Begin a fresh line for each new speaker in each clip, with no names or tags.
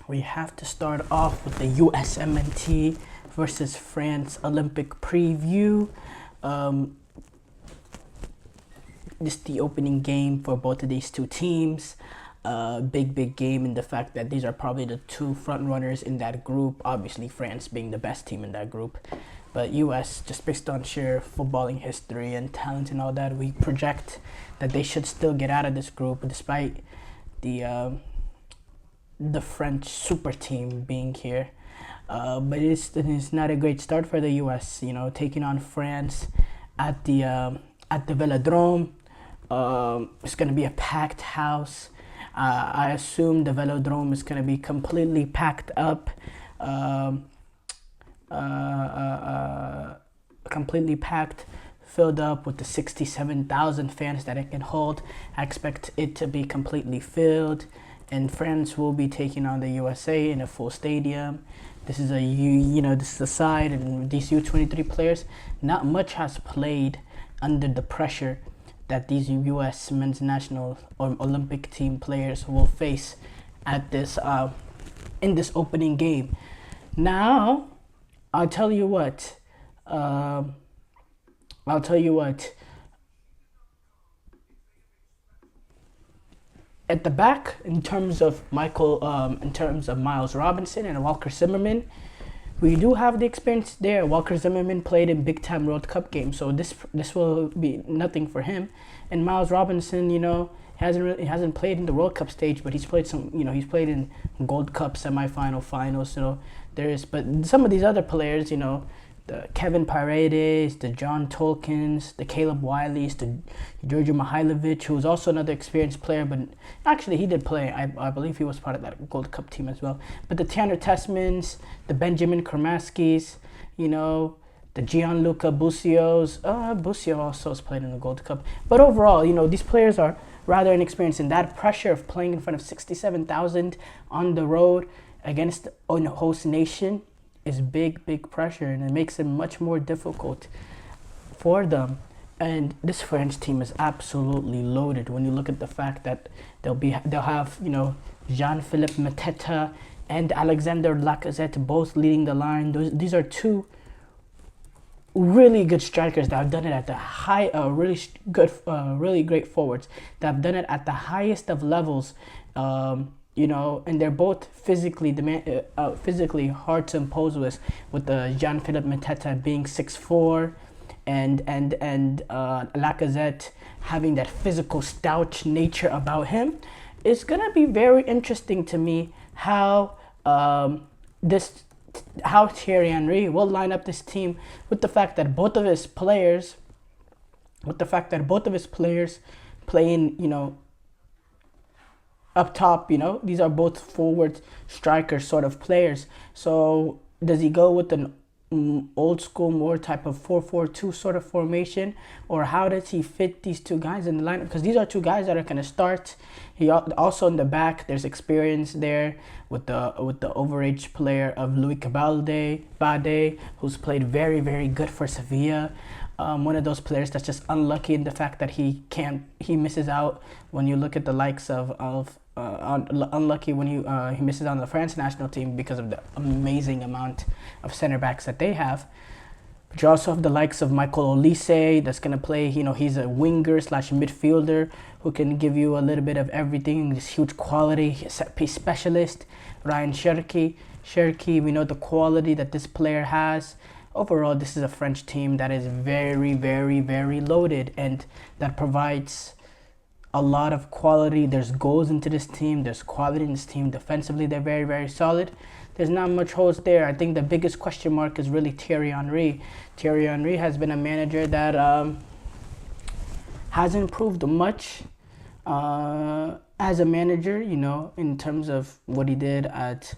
we have to start off with the USMNT versus France Olympic preview. This is the opening game for both of these two teams. Big game in the fact that these are probably the two front runners in that group. Obviously, France being the best team in that group. But US, just based on sheer footballing history and talent and all that, we project that they should still get out of this group despite the French super team being here. But it's not a great start for the US, taking on France at the Velodrome. It's going to be a packed house. I assume the Velodrome is going to be completely packed up. Completely packed, filled up with the 67,000 fans that it can hold. I expect it to be completely filled, and France will be taking on the USA in a full stadium. This is this is a side, and these U23 players, not much has played under the pressure that these U.S. men's national or Olympic team players will face at this in this opening game. Now, I'll tell you what. At the back, in terms of Miles Robinson and Walker Zimmerman, we do have the experience there. Walker Zimmerman played in big-time World Cup games, so this will be nothing for him. And Miles Robinson, hasn't played in the World Cup stage, but he's played he's played in Gold Cup semifinal, finals. But some of these other players, the Kevin Paredes, the John Tolkins, the Caleb Wileys, the Georgia Mihailovic, who was also another experienced player, but actually he did play. I believe he was part of that Gold Cup team as well. But the Tanner Tessmans, the Benjamin Kermaskis, the Gianluca Bussios. Bussio also has played in the Gold Cup. But overall, these players are rather inexperienced, and that pressure of playing in front of 67,000 on the road against a host nation is big pressure, and it makes it much more difficult for them. And this French team is absolutely loaded when you look at the fact that they'll have Jean-Philippe Mateta and Alexander Lacazette both leading the line. These are two really good strikers that have done it at the high, really great forwards that have done it at the highest of levels. And they're both physically hard to impose with the Jean-Philippe Mateta being 6'4", and Lacazette having that physical stout nature about him. It's gonna be very interesting to me how Thierry Henry will line up this team with the fact that both of his players playing up top, these are both forward striker sort of players. So does he go with an old school, more type of 4-4-2 sort of formation, or how does he fit these two guys in the lineup? Because these are two guys that are going to start. He also in the back, there's experience there with the overage player of Loic Bade, who's played very good for Sevilla. One of those players that's just unlucky in the fact that he misses out when you look at the likes of unlucky when he misses on the France national team because of the amazing amount of center backs that they have. But you also have the likes of Michael Olise that's going to play, he's a winger / midfielder who can give you a little bit of everything, this huge quality, set piece specialist. Ryan Cherki, we know the quality that this player has. Overall, this is a French team that is very loaded, and that provides a lot of quality. There's goals into this team. There's quality in this team. Defensively, they're very solid. There's not much holes there. I think the biggest question mark is really Thierry Henry. Thierry Henry has been a manager that hasn't improved much as a manager, in terms of what he did at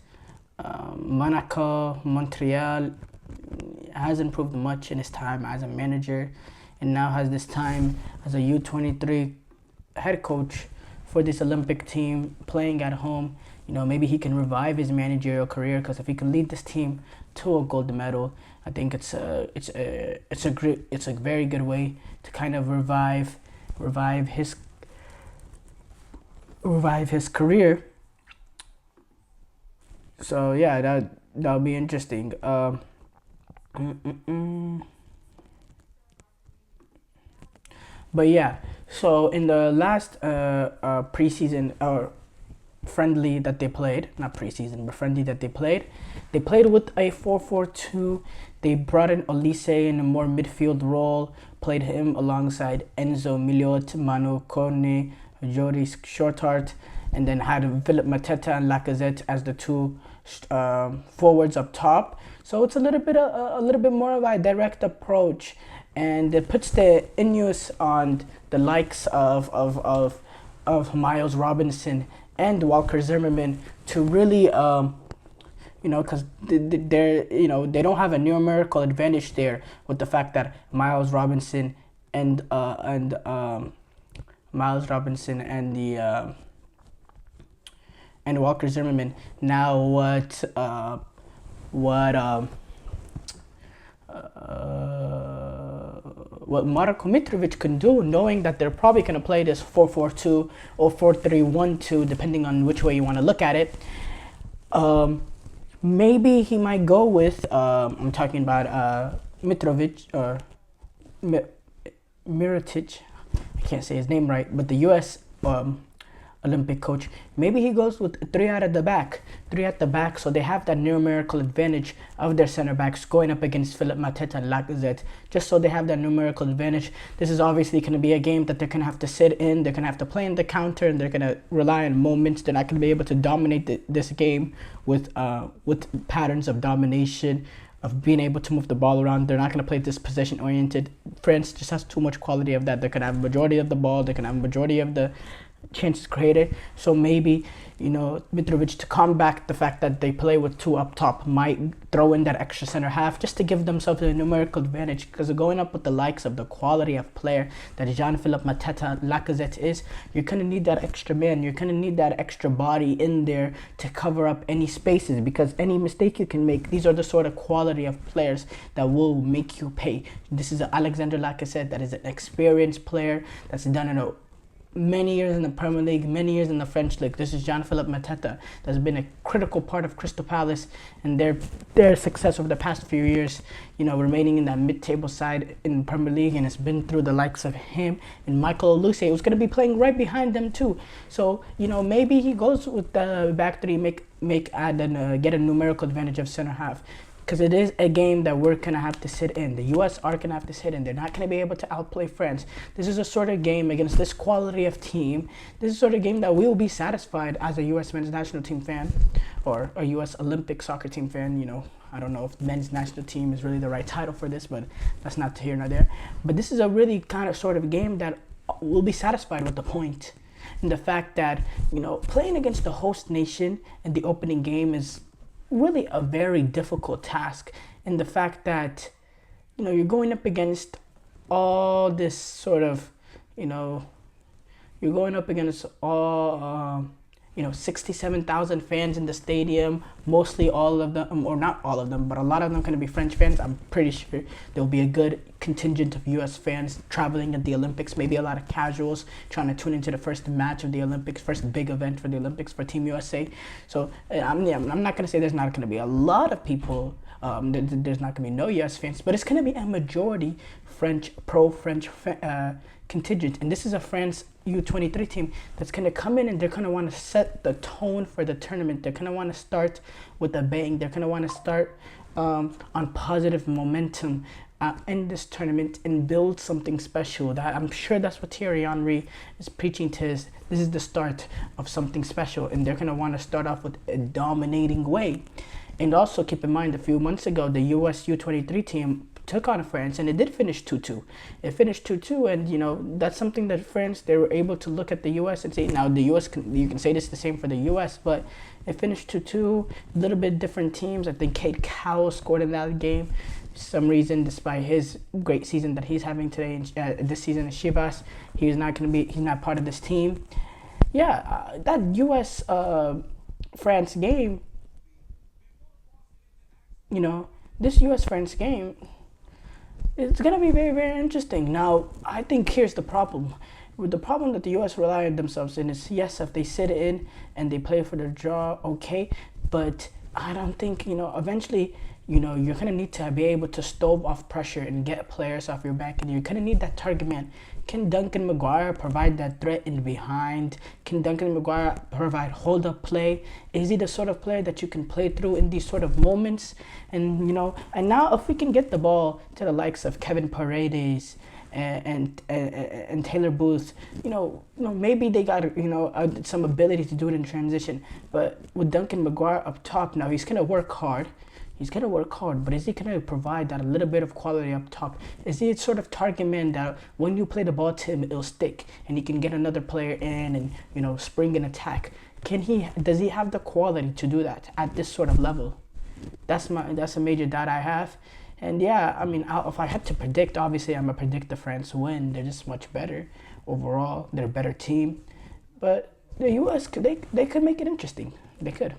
Monaco, Montreal. Hasn't improved much in his time as a manager, and now has this time as a U23 head coach for this Olympic team playing at home. Maybe he can revive his managerial career, because if he can lead this team to a gold medal, I think it's a very good way to kind of revive his career. So yeah, that'll be interesting. Mm, mm, mm. But yeah, so in the last preseason or friendly that they played, not preseason, but friendly that they played with a 4-4-2. They brought in Olise in a more midfield role, played him alongside Enzo Miliot, Manu Kone, Joris Shortart, and then had Philip Mateta and Lacazette as the two forwards up top. So it's a little bit more of a direct approach, and it puts the onus on the likes of Miles Robinson and Walker Zimmerman to really because they're they don't have a numerical advantage there with the fact that and Miles Robinson and the and Walker Zimmerman. Now what Marko Mitrovic can do, knowing that they're probably going to play this 4-4-2 or 4-3-1-2, depending on which way you want to look at it. Maybe he might go with, I'm talking about Mitrovic, or Mirotic, I can't say his name right, but the US Olympic coach. Maybe he goes with three at the back, so they have that numerical advantage of their center backs going up against Philip Mateta and Lacazette, just so they have that numerical advantage. This is obviously going to be a game that they're going to have to sit in, they're going to have to play in the counter, and they're going to rely on moments. They're not going to be able to dominate this game with patterns of domination, of being able to move the ball around. They're not going to play this possession-oriented. France just has too much quality of that. They're going to have a majority of the ball, they're going to have a majority of the chances created. So maybe Mitrovic, to combat the fact that they play with two up top, might throw in that extra center half just to give themselves a numerical advantage, because going up with the likes of the quality of player that Jean-Philippe Mateta, Lacazette is, you're going to need that extra man, you're going to need that extra body in there to cover up any spaces, because any mistake you can make, these are the sort of quality of players that will make you pay. This is Alexander Lacazette, that is an experienced player that's done it many years in the Premier League, many years in the French League. This is Jean-Philippe Mateta that's been a critical part of Crystal Palace and their success over the past few years, remaining in that mid-table side in the Premier League, and it's been through the likes of him and Michael Olise, who's going to be playing right behind them too. So, maybe he goes with the back three, add and get a numerical advantage of center half. Because it is a game that we're going to have to sit in. The U.S. are going to have to sit in. They're not going to be able to outplay France. This is a sort of game against this quality of team. This is a sort of game that we will be satisfied as a U.S. men's national team fan, or a U.S. Olympic soccer team fan. I don't know if men's national team is really the right title for this, but that's not here nor there. But this is a really kind of sort of game that we'll be satisfied with the point. And the fact that, playing against the host nation in the opening game is really a very difficult task, and the fact that you're going up against all this sort of you're going up against all 67,000 fans in the stadium, mostly all of them, or not all of them, but a lot of them going to be French fans. I'm pretty sure there'll be a good contingent of US fans traveling at the Olympics, maybe a lot of casuals trying to tune into the first match of the Olympics, first big event for the Olympics for Team USA. So I'm not going to say there's not going to be a lot of people, there's not going to be no US fans, but it's going to be a majority pro-French contingent. And this is a France U23 team that's going to come in and they're going to want to set the tone for the tournament. They're going to want to start with a bang. They're going to want to start on positive momentum in this tournament and build something special. That I'm sure that's what Thierry Henry is preaching to us. This is the start of something special, and they're going to want to start off with a dominating way. And also keep in mind, a few months ago, the US U23 team took on France, and it did finish 2-2. It finished 2-2, and that's something that France, they were able to look at the US and say, now the US, you can say this the same for the US, but it finished 2-2, a little bit different teams. I think Kate Cowell scored in that game. For some reason, despite his great season that he's having today, this season in Chivas, he's not part of this team. Yeah, that US France game, this US France game, it's going to be very, very interesting. Now, I think here's the problem. The problem that the U.S. rely on themselves in is, yes, if they sit in and they play for the draw, okay, but I don't think, eventually, you're going to need to be able to stove off pressure and get players off your back, and you're going to need that target man. Can Duncan McGuire provide that threat in behind? Can Duncan McGuire provide hold-up play? Is he the sort of player that you can play through in these sort of moments? And, and now if we can get the ball to the likes of Kevin Paredes and Taylor Booth, maybe they got some ability to do it in transition. But with Duncan McGuire up top now, he's gonna work hard. But is he gonna provide that a little bit of quality up top? Is he sort of target man that when you play the ball to him, it'll stick and he can get another player in and spring an attack? Does he have the quality to do that at this sort of level? That's a major doubt I have. And yeah, I mean, if I had to predict, obviously I'm gonna predict the France win. They're just much better overall. They're a better team, but the US they could make it interesting. They could.